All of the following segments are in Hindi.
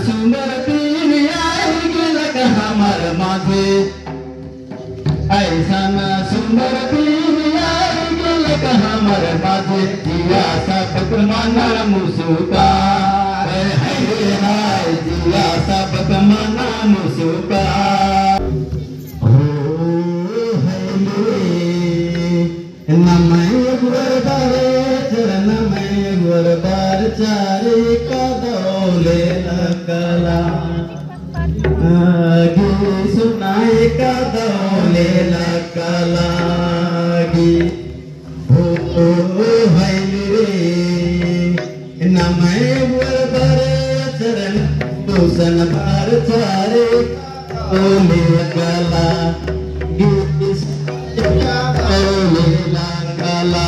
सुंदर दिन आई गेलक हमर माझे ऐसा सुंदर दिन आई गेलक हमर माझे जिया सबक मना मुस्का हाय जिया सबक मना मुस्का चारे कदौले कला सुनाए कदौले कला हो रे नमय चरण दूषण बार चारे कदौले कला कला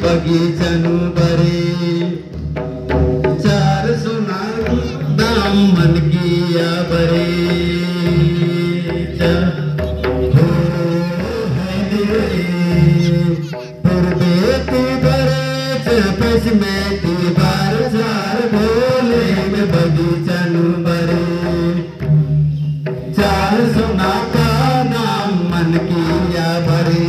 बगीचनु बरे चार सुना दाम मन किया बरे हो बेटी बरे पस में बार चार भोले में बगीचनु बरे चार सुना का नाम मन किया बरे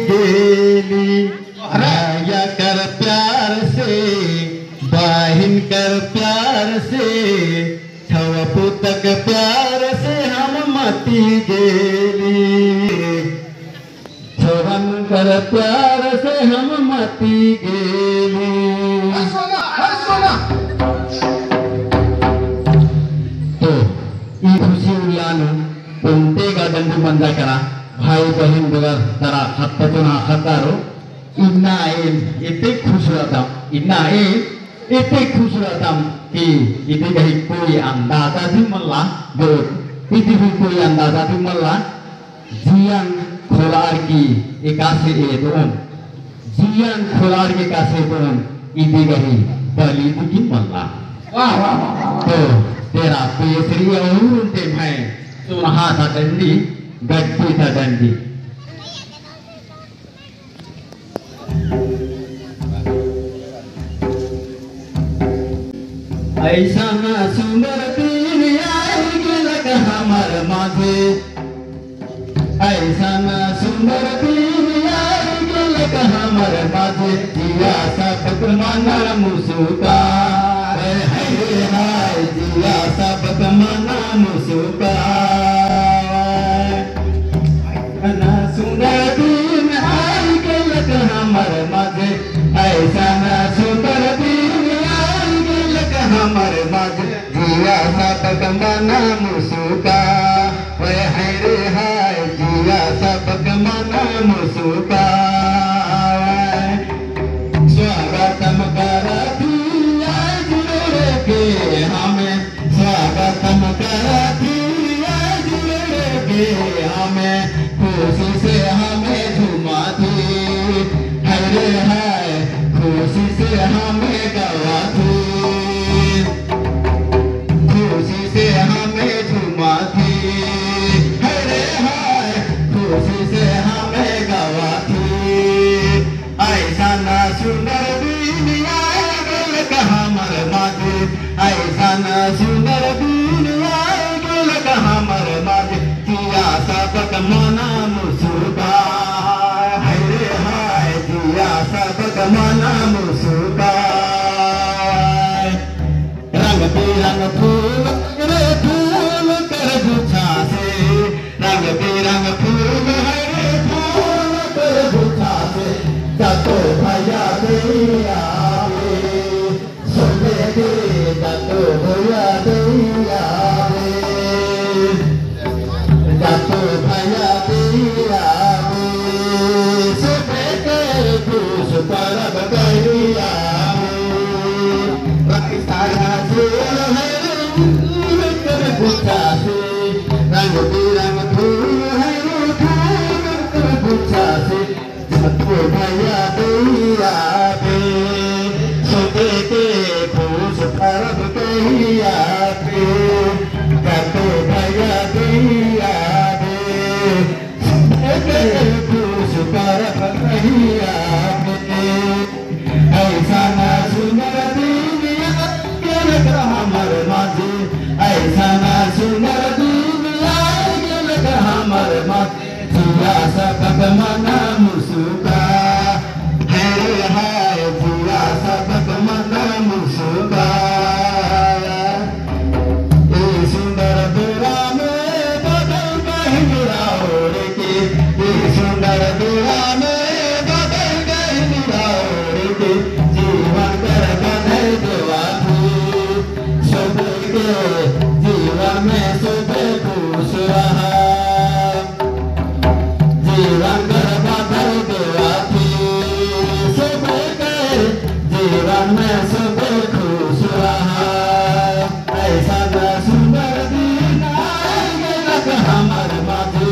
गेली राया कर प्यार से बाहिन कर प्यार से छव पुतक प्यार से हम मती गेली छवन कर प्यार से हम मती गेली तो ई खुशी उल्लान कोणते गार्डन बंद करा भाई बहन बगर तरा हत्तुना हतारो इन्ना इतने खुश रहता इन्ना इतने खुश रहता कि इतने कहीं कोई अंदाजा भी मल्ला जो इतने भी कोई अंदाजा भी मल्ला जियान खोलार की एकासे एदोन जियान खोलार के कासे एदोन इतने कहीं बली की मल्ला तो तेरा पेसरी और उनते भाई सुनहा था डंडी गट्टी था डंडी ऐसा ना सुंदर दिन आई गेलक हमर माझे ऐसा ना सुंदर दिन आई गेलक हमर माझे जिया सबक मना मुस्का हाय जिया सबक मना मुस्का सुंदर दिन आई गेलक हमर माझे ऐसा ना सुंदर दिन आई गेलक हमर माझे जिया सबक मना मुस्का हाय जिया सबक मना मुस्का स्वागतम करती आज जुड़े के हमें स्वागतम करती आज जुड़े के हमें खुशी से हमें झुमाती हरे हाय खुशी से हमें गवाती खुशी से हमें झुमाती हरे हाय खुशी से हमें गवाती ऐसा ना सुंदर दिन आई गेलक हमर माझे ऐसा ना सुंदर दिन आई गेलक हमर माझे मना मुसुका हाय रे हाय दिया सबक मना मुसुका रंग बिरंग फूल रे फूल कर गुच्छा से रंग बिरंग फूल है रे फूल कर गुच्छा से जातो भैया दैया रे सोने के जातो भैया दैया रे जातो भैया दैया रे सोने के खुश परब गैया रे सारा फूल है फूल कर गुच्छा से रंग बिरंग फूल है फूल कर गुच्छा से जातो भैया दैया रे सोने के खुश परब गैया रे जातो भैया दैया रे सोने के खुश परब गैया रे ऐसा ना सुनर दुनिया गेल हमर माझे ऐसा ना सुनर दुनिया गेल हमर माझे जिया सबक मना मुसुका है रे हाय जिया सबक मना मुसुका ए सुंदर बेरा में बदल गहिरा ओढ़ के ए सुंदर बेरा में बदल गहिरा ओढ़ के जीवन कर बदल देवा सोबे के जीवन में सोबे खुश रहा जीवन कर बदल देवा सोबे के जीवन में सोबे खुश रहा ऐसा न सुंदर दिन आएगा हमर माझे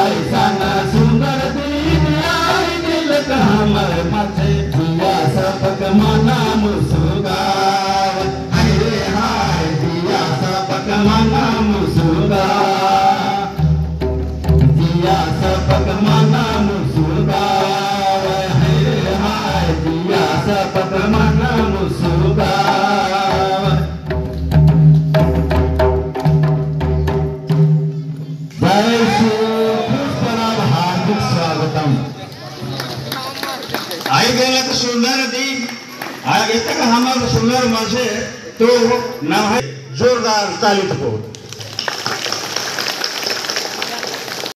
ऐसा न सुंदर दिन आएगा हमर माझे जिया सबक मना मुसुका हाय रे हाय जिया सबक मना मुसुका जिया सबक मना मुसुका हाय रे हाय जिया सबक मना मुसुका जय श्री पुष्पराव हार्दिक स्वागतम आई गेला तो सुंदर दिन आगे तक हमारे सुंदर मजे तो ना है जोरदार ताली ठोक